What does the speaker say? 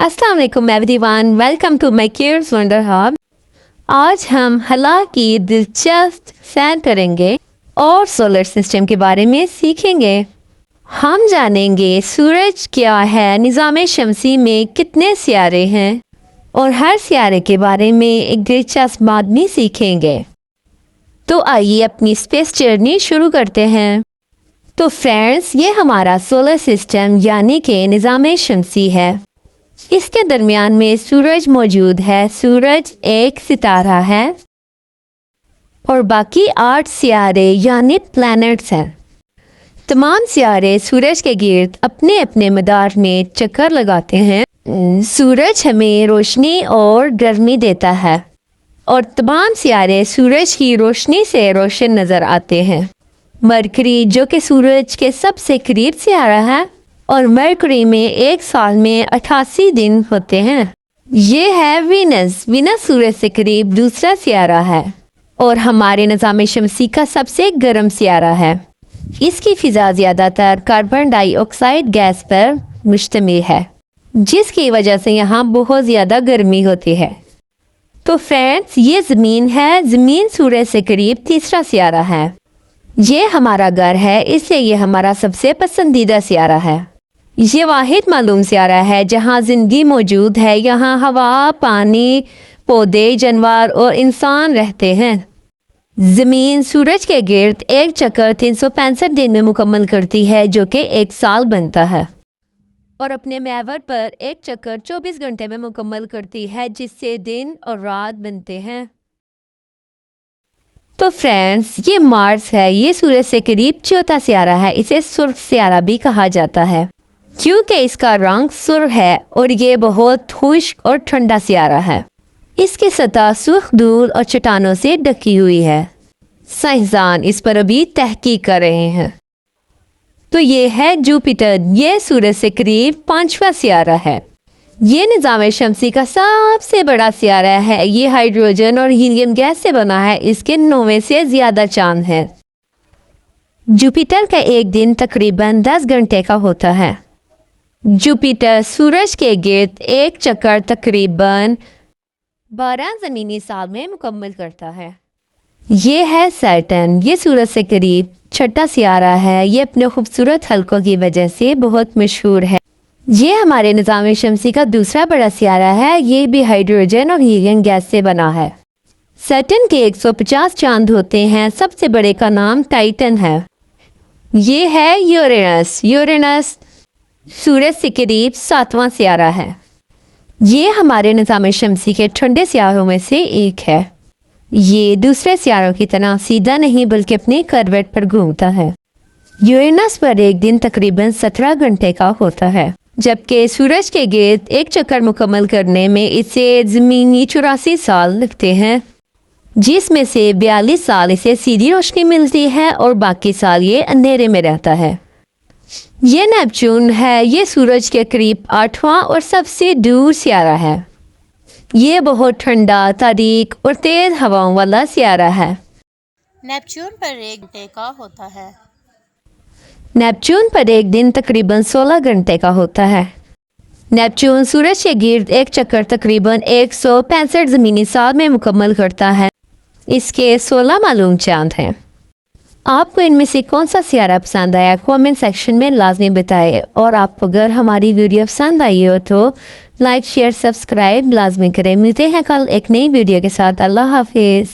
अस्सलाम वालेकुम everyone, welcome to my Cures Wonder Hub. आज हम हला की दिलचस्प सैर करेंगे और सोलर सिस्टम के बारे में सीखेंगे। हम जानेंगे सूरज क्या है, निज़ाम शमसी में कितने सियारे हैं और हर सियारे के बारे में एक दिलचस्प बात भी सीखेंगे। तो आइए अपनी स्पेस जर्नी शुरू करते हैं। तो फ्रेंड्स, ये हमारा सोलर सिस्टम यानी कि निज़ाम शमसी है। इसके दरमियान में सूरज मौजूद है। सूरज एक सितारा है और बाकी 8 सियारे यानी प्लैनेट्स हैं। तमाम सियारे सूरज के गिर्द अपने अपने मदार में चक्कर लगाते हैं। सूरज हमें रोशनी और गर्मी देता है और तमाम सियारे सूरज की रोशनी से रोशन नज़र आते हैं। मरकरी, जो कि सूरज के सबसे करीब सियारा है, और मरकरी में एक साल में 88 दिन होते हैं। ये है वीनस। वीनस सूरज से करीब दूसरा सियारा है और हमारे निज़ाम शमसी का सबसे गर्म सियारा है। इसकी फ़िज़ा ज़्यादातर कार्बन डाइऑक्साइड गैस पर मुश्तमिल है, जिसकी वजह से यहाँ बहुत ज़्यादा गर्मी होती है। तो फ्रेंड्स, ये ज़मीन है। ज़मीन सूरज से करीब तीसरा सियारा है। ये हमारा घर है, इसलिए ये हमारा सबसे पसंदीदा सियारा है। ये वाहिद मालूम सियारा है जहाँ ज़िंदगी मौजूद है। यहाँ हवा, पानी, पौधे, जानवर और इंसान रहते हैं। ज़मीन सूरज के गिर्द एक चक्कर 365 दिन में मुकम्मल करती है, जो कि एक साल बनता है, और अपने महवर पर एक चक्कर 24 घंटे में मुकम्मल करती है, जिससे दिन और रात बनते हैं। तो फ्रेंड्स, ये मार्स है। ये सूरज से करीब चौथा सियारा है। इसे सुर्ख सियारा भी कहा जाता है क्योंकि इसका रंग सुर्ख है और ये बहुत खुश्क और ठंडा सियारा है। इसकी सतह सुर्ख धूल और चट्टानों से ढकी हुई है। साइंसदान इस पर अभी तहकीक कर रहे हैं। तो ये है जुपिटर। ये सूरज से करीब 5वां सियारा है। ये निज़ाम शमसी का सबसे बड़ा सियारा है। ये हाइड्रोजन और हीलियम गैस से बना है। इसके 9 से ज़्यादा चांद हैं। जुपिटर का एक दिन तकरीबन 10 घंटे का होता है। जुपिटर सूरज के गिर्द एक चक्कर तकरीबन 12 ज़मीनी साल में मुकम्मल करता है। ये है सैटर्न। ये सूरज से करीब 6वां सियारा है। ये अपने खूबसूरत हल्कों की वजह से बहुत मशहूर है। ये हमारे निज़ाम शमसी का दूसरा बड़ा सियारा है। ये भी हाइड्रोजन और हीलियम गैस से बना है। सैटर्न के 150 चांद होते हैं। सबसे बड़े का नाम टाइटन है। ये है यूरेनस। यूरेनस सूरज से करीब 7वां सियारा है। ये हमारे निज़ाम शमसी के ठंडे सियारों में से एक है। ये दूसरे सियारों की तरह सीधा नहीं बल्कि अपने करवट पर घूमता है। यूरेनस पर एक दिन तकरीबन 17 घंटे का होता है, जबकि सूरज के गिर्द एक चक्कर मुकम्मल करने में इसे ज़मीनी 84 साल लगते हैं, जिसमें से 42 साल इसे सीधी रोशनी मिलती है और बाकी साल ये अंधेरे में रहता है। ये नेपच्यून है। ये सूरज के करीब 8वां और सबसे दूर सियारा है। ये बहुत ठंडा, तारीक और तेज़ हवाओं वाला सियारा है। नेपच्यून पर एक घंटे का होता है। नेपच्यून पर एक दिन तकरीबन 16 घंटे का होता है। नेपच्यून सूरज के गिर्द एक चक्कर तकरीबन 165 ज़मीनी साल में मुकम्मल करता है। इसके 16 मालूम चांद हैं। आपको इनमें से कौन सा सियारा पसंद आया, कमेंट सेक्शन में लाजमी बताएं। और आपको अगर हमारी वीडियो पसंद आई हो तो लाइक, शेयर, सब्सक्राइब लाजमी करें। मिलते हैं कल एक नई वीडियो के साथ। अल्लाह हाफिज़।